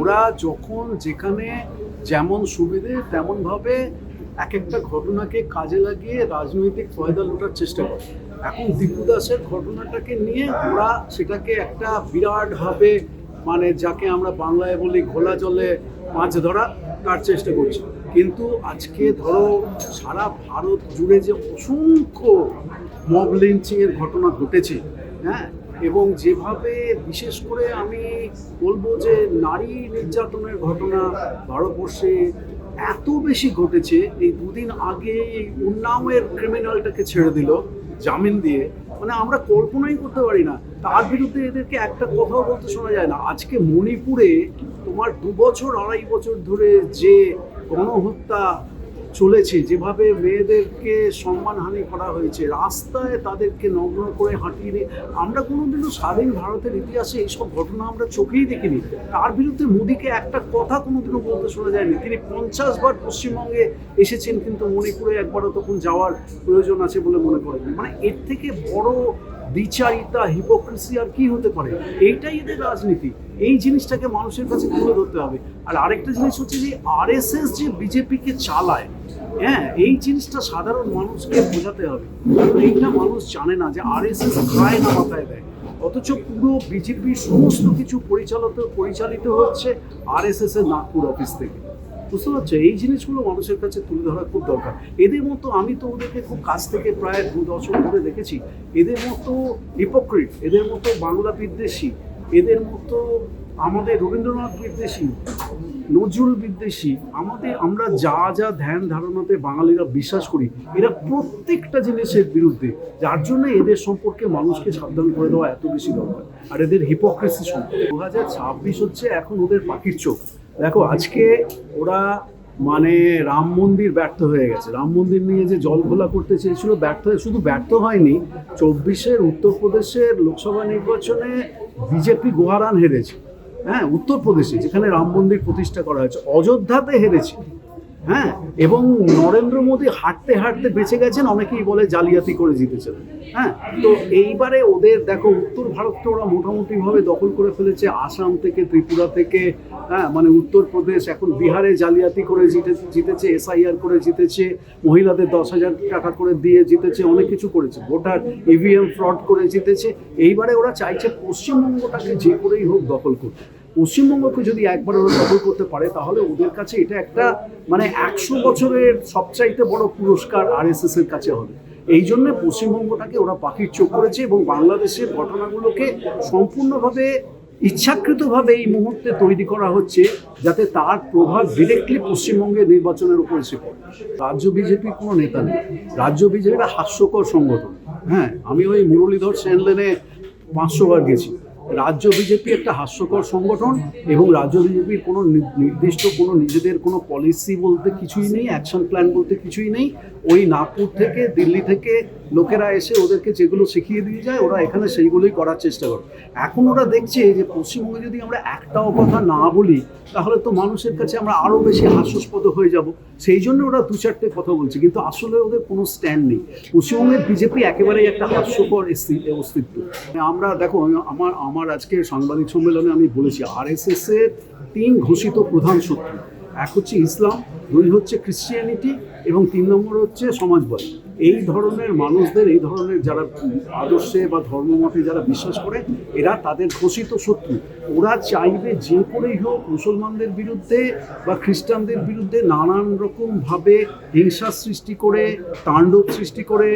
ওরা যখন যেখানে যেমন সুবিধে তেমনভাবে এক একটা ঘটনাকে কাজে লাগিয়ে রাজনৈতিক ফয়দা লোটার চেষ্টা করে। এখন দীপু দাসের ঘটনাটাকে নিয়ে ওরা সেটাকে একটা বিরাটভাবে, মানে যাকে আমরা বাংলায় বলি ঘোলা জলে মাছ ধরা, তার চেষ্টা করছে। কিন্তু আজকে ধরো সারা ভারত জুড়ে যে অসংখ্য মব লিঞ্চিংয়ের ঘটনা ঘটেছে, হ্যাঁ, এবং যেভাবে বিশেষ করে আমি বলবো যে নারী নির্যাতনের ঘটনা ভারতবর্ষে এত বেশি ঘটেছে। এই দুদিন আগে এই উন্নাওয়ের ক্রিমিনালটাকে ছেড়ে দিল জামিন দিয়ে, মানে আমরা কল্পনাই করতে পারি না। তার বিরুদ্ধে এদেরকে একটা কথাও বলতে শোনা যায় না। আজকে মণিপুরে তোমার 2 বছর 2.5 বছর ধরে যে গণহত্যা চলেছে, যেভাবে মেয়েদেরকে সম্মানহানি করা হয়েছে, রাস্তায় তাদেরকে নগ্ন করে হাঁটিয়ে নিয়ে, আমরা কোনোদিনও স্বাধীন ভারতের ইতিহাসে এইসব ঘটনা আমরা চোখেই দেখিনি। তার বিরুদ্ধে মোদিকে একটা কথা কোনোদিনও বলতে শোনা যায়নি। তিনি 50 বার পশ্চিমবঙ্গে এসেছেন, কিন্তু মণিপুরে একবারও তখন যাওয়ার প্রয়োজন আছে বলে মনে করেনি। মানে এর থেকে বড় দ্বিচারিতা, হিপোক্রেসি আর কি হতে পারে? এইটাই এদের রাজনীতি। এই জিনিসটাকে মানুষের কাছে তুলে ধরতে হবে। আর আরেকটা জিনিস হচ্ছে যে আরএসএস যে বিজেপিকে চালায়, হ্যাঁ, এই জিনিসটা সাধারণ মানুষকে বোঝাতে হবে। কারণ এইটা মানুষ জানে না যে আরএসএস খায় না মাথায় দেয়, অথচ পুরো বিজেপির সমস্ত কিছু পরিচালিত হচ্ছে আরএসএস এর নাগপুর অফিস থেকে। বুঝতে পারছো? এই জিনিসগুলো মানুষের কাছে তুলে ধরা খুব দরকার। এদের মতো, আমি তো ওদেরকে খুব কাছ থেকে প্রায় 2 দশক ধরে দেখেছি, এদের মতো হিপোক্রিট, এদের মতো বাংলা বিদ্বেষী, এদের মতো আমাদের রবীন্দ্রনাথ বিদ্বেষী, নজরুল বিদ্বেষী, আমরা যা যা ধ্যান ধারণাতে বাঙালিরা বিশ্বাস করি, এরা প্রত্যেকটা জিনিসের বিরুদ্ধে। যার জন্য এদের সম্পর্কে মানুষকে সাবধান করে দেওয়া এত বেশি দরকার। আর এদের হিপোক্রেসি সম্পর্কে 2026 হচ্ছে এখন ওদের পাখির চোখ। দেখো আজকে ওরা মানে রাম মন্দির ব্যর্থ হয়ে গেছে, রাম মন্দির নিয়ে যে জল ঘোলা করতে চেয়েছিল ব্যর্থ হয়ে, শুধু ব্যর্থ হয়নি, 24-এর উত্তরপ্রদেশের লোকসভা নির্বাচনে বিজেপি গোহারান হেরেছে। হ্যাঁ, উত্তরপ্রদেশে যেখানে রাম মন্দির প্রতিষ্ঠা করা হয়েছে, অযোধ্যাতে হেরেছে। হ্যাঁ, এবং নরেন্দ্র মোদী হাঁটতে হাঁটতে বেঁচে গেছেন, অনেকেই বলে জালিয়াতি করে জিতেছেন। হ্যাঁ, তো এইবারে ওদের দেখো উত্তর ভারতকে ওরা মোটামুটিভাবে দখল করে ফেলেছে, আসাম থেকে, ত্রিপুরা থেকে, হ্যাঁ, মানে উত্তরপ্রদেশ, এখন বিহারে জালিয়াতি করে জিতেছে, এসআইআর করে জিতেছে, মহিলাদের 10,000 টাকা করে দিয়ে জিতেছে, অনেক কিছু করেছে, ভোটার ইভিএম ফ্রড করে জিতেছে। এইবারে ওরা চাইছে পশ্চিমবঙ্গটাকে যে করেই হোক দখল করতে। পশ্চিমবঙ্গকে যদি একবার ওরা দখল করতে পারে, তাহলে ওদের কাছে এটা একটা মানে 100 বছরের সবচাইতে বড় পুরস্কার আরএসএস এর কাছে হবে। এই জন্য পশ্চিমবঙ্গটাকে ওরা পাখির চোখ করেছে এবং বাংলাদেশের ঘটনাগুলোকে সম্পূর্ণভাবে ইচ্ছাকৃতভাবে এই মুহূর্তে তৈরি করা হচ্ছে, যাতে তার প্রভাব ডিরেক্টলি পশ্চিমবঙ্গের নির্বাচনের উপর এসে পড়ে। রাজ্য বিজেপির কোনো নেতা নেই, রাজ্য বিজেপি একটা হাস্যকর সংগঠন। হ্যাঁ, আমি ওই মুরলীধর সেন লেনে 500 বার গেছি। রাজ্য বিজেপি একটা হাস্যকর সংগঠন, এবং রাজ্য বিজেপির কোনো নির্দিষ্ট কোনো নিজেদের কোনো পলিসি বলতে কিছুই নেই, অ্যাকশন প্ল্যান বলতে কিছুই নেই। ওই নাগপুর থেকে, দিল্লি থেকে লোকেরা এসে ওদেরকে যেগুলো শিখিয়ে দিয়ে যায়, ওরা এখানে সেইগুলোই করার চেষ্টা করে। এখন ওরা দেখছে যে পশ্চিমবঙ্গে যদি আমরা একটাও কথা না বলি, তাহলে তো মানুষের কাছে আমরা আরও বেশি হাস্যাস্পদ হয়ে যাব। সেই জন্য ওরা 2-4টে কথা বলছে, কিন্তু আসলে ওদের কোনো স্ট্যান্ড নেই। পশ্চিমবঙ্গের বিজেপি একেবারেই একটা হাস্যকর অস্তিত্ব। আমরা দেখো, আমার আজকে সাংবাদিক সম্মেলনে আমি বলেছি, আরএসএস এর 3 ঘোষিত প্রধান শত্রু, 1 হচ্ছে ইসলাম, 2 হচ্ছে ক্রিশ্চিয়ানিটি, এবং 3 নম্বর হচ্ছে সমাজবাদ। এই ধরনের মানুষদের, এই ধরনের যারা আদর্শে বা ধর্মমতে যারা বিশ্বাস করে, এরা তাদের ঘোষিত শত্রু। ওরা চাইবে যে করেই হোক মুসলমানদের বিরুদ্ধে বা খ্রিস্টানদের বিরুদ্ধে নানান রকমভাবে হিংসা সৃষ্টি করে, তাণ্ডব সৃষ্টি করে।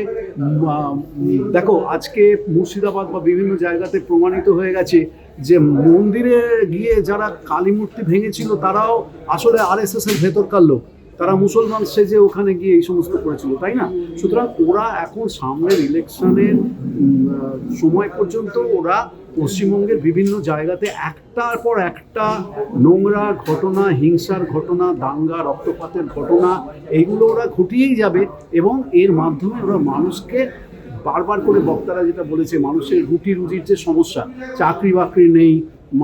দেখো আজকে মুর্শিদাবাদ বা বিভিন্ন জায়গাতে প্রমাণিত হয়ে গেছে যে মন্দিরে গিয়ে যারা কালী মূর্তি ভেঙেছিল, তারাও আসলে আরএসএস এর ভেতরকার লোক, তারা মুসলমান সেজে ওখানে গিয়ে এই সমস্ত করেছিল, তাই না? সুতরাং ওরা এখন সামনের ইলেকশনের সময় পর্যন্ত ওরা পশ্চিমবঙ্গের বিভিন্ন জায়গাতে একটার পর একটা নোংরা ঘটনা, হিংসার ঘটনা, দাঙ্গা, রক্তপাতের ঘটনা, এইগুলো ওরা ঘটিয়েই যাবে। এবং এর মাধ্যমে ওরা মানুষকে বারবার করে, বক্তারা যেটা বলেছে, মানুষের রুজির যে সমস্যা, চাকরি বাকরি নেই,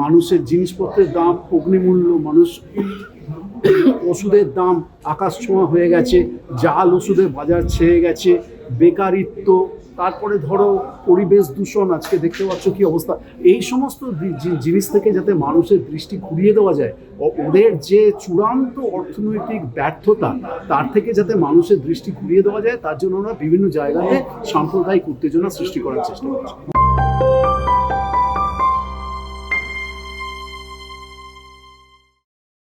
মানুষের জিনিসপত্রের দাম অগ্নিমূল্য, মানুষ ওষুধের দাম আকাশ ছোঁয়া হয়ে গেছে, জাল ওষুধের বাজার ছেয়ে গেছে, বেকারিত্ব, তারপরে ধরো পরিবেশ দূষণ, আজকে দেখতে পাচ্ছ কি অবস্থা। এই সমস্ত জিনিস থেকে যাতে মানুষের দৃষ্টি ঘুরিয়ে দেওয়া যায়, ওদের যে চূড়ান্ত অর্থনৈতিক ব্যর্থতা, তার থেকে যাতে মানুষের দৃষ্টি ঘুরিয়ে দেওয়া যায়, তার জন্য ওরা বিভিন্ন জায়গাতে সাম্প্রদায়িক উত্তেজনা সৃষ্টি করার চেষ্টা করছে।